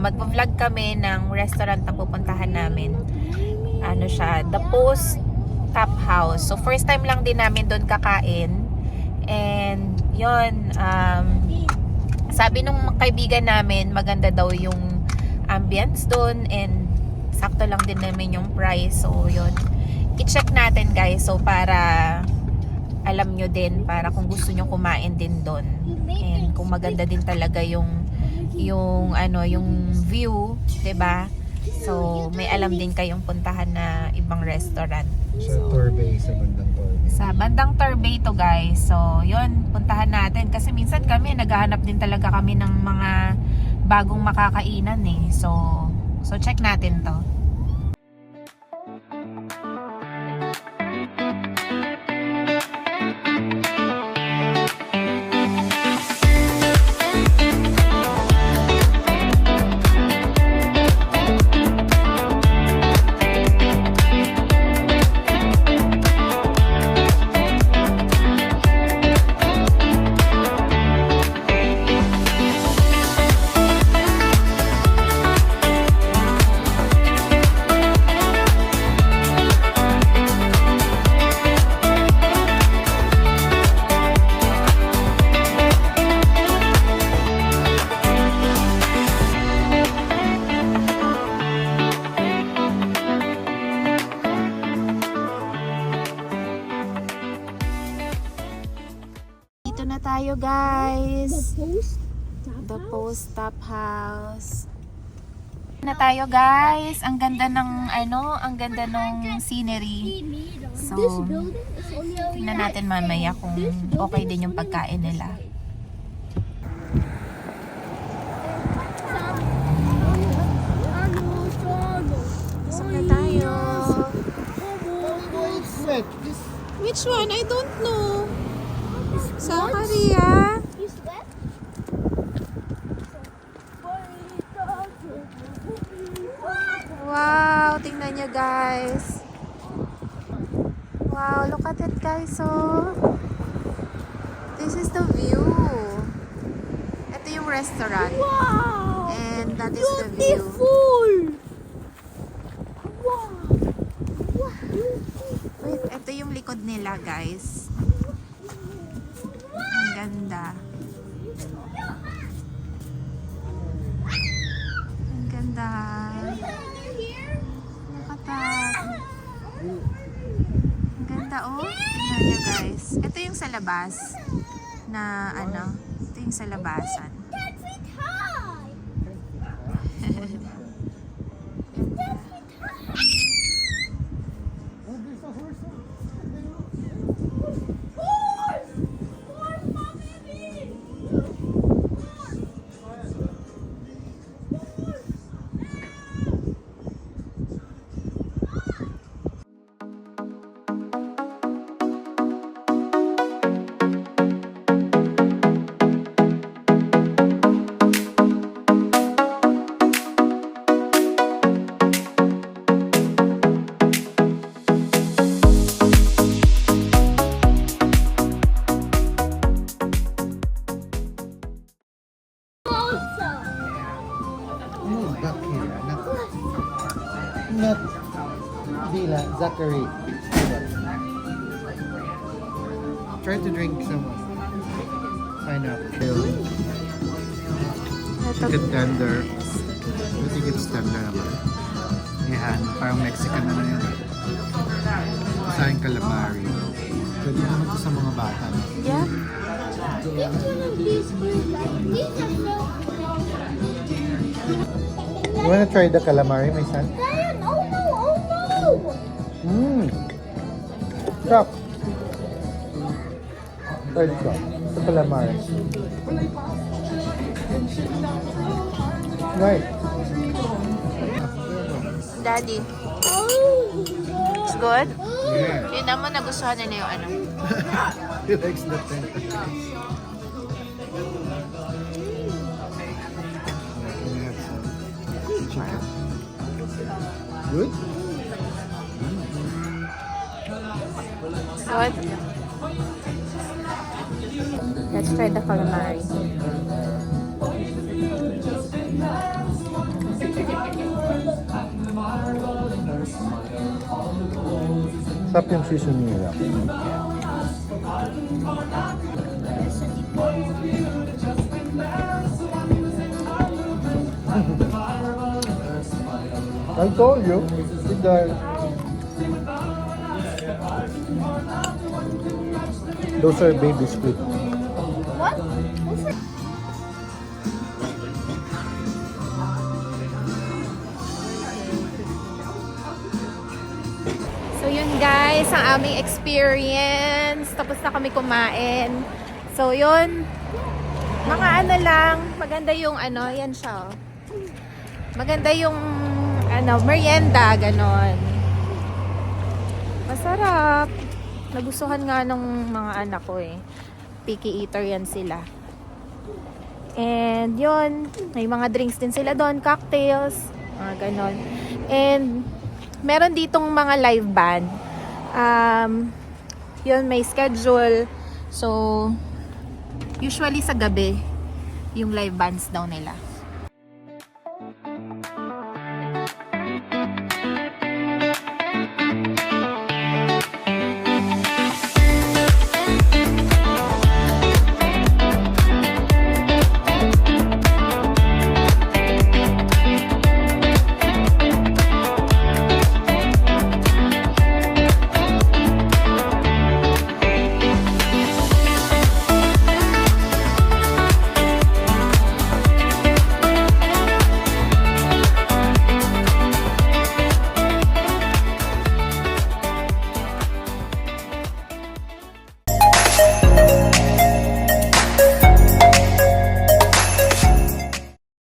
mag-vlog kami ng restaurant na pupuntahan namin. Ano siya, The Post Tap House. So first time lang din namin doon kakain. And yun, sabi nung kaibigan namin, maganda daw yung ambience doon and sakto lang din namin yung price. So yun, i-check natin guys. So para alam nyo din, para kung gusto nyo kumain din doon. And kung maganda din talaga yung view, 'di ba? So may alam din kayong puntahan na ibang restaurant. Sa Torbay, sa bandang Torbay. Sa bandang Torbay to guys. So yun, puntahan natin. Kasi minsan kami, naghahanap din talaga kami ng mga bagong makakainan eh. So check natin to. Na tayo guys. The Post Tap House. Na tayo guys. Ang ganda ng ang ganda ng scenery. So tingnan natin mamaya kung okay din yung pagkain nila. Pasok na tayo. Which one? I don't know. Sa Korea. Wow, tingnan niyo guys. Wow, look at it guys. So, this is the view. Ito yung restaurant. Wow! And that is the view. Beautiful! Wow! Wait, ito yung likod nila guys. Ang ganda. Ang ganda. Look at that. Ang ganda oh. Tingnan nyo guys. Ito yung sa labas. Na ito yung sa labasan. Not Dila, Zachary. Try to drink some pineapple. Chicken tender. I think it's tender naman. Yan, parang Mexican naman yan. Sayang calamari. Pwede naman ito sa mga bata. Yeah. You wanna try the calamari, my son? Stop. Try this one. The calamari. Right. Daddy. It's good? Yeah. Yun naman nagustuhan nila yung He likes the tender. Chicken. Good? Good? Let's try the calamari. Sarap yung seasoning nila. I told you, those are baby squid. What? So yun guys, ang aming experience. Tapos na kami kumain. So yun, mga ano lang, maganda yung ano, yan siya. Oh. Maganda yung ano, merienda, ganon. Masarap. Nagustuhan nga ng mga anak ko eh. Picky eater yan sila. And yun, may mga drinks din sila doon, cocktails, mga ganon. And meron ditong mga live band. Yun, may schedule. So, usually sa gabi, yung live bands daw nila.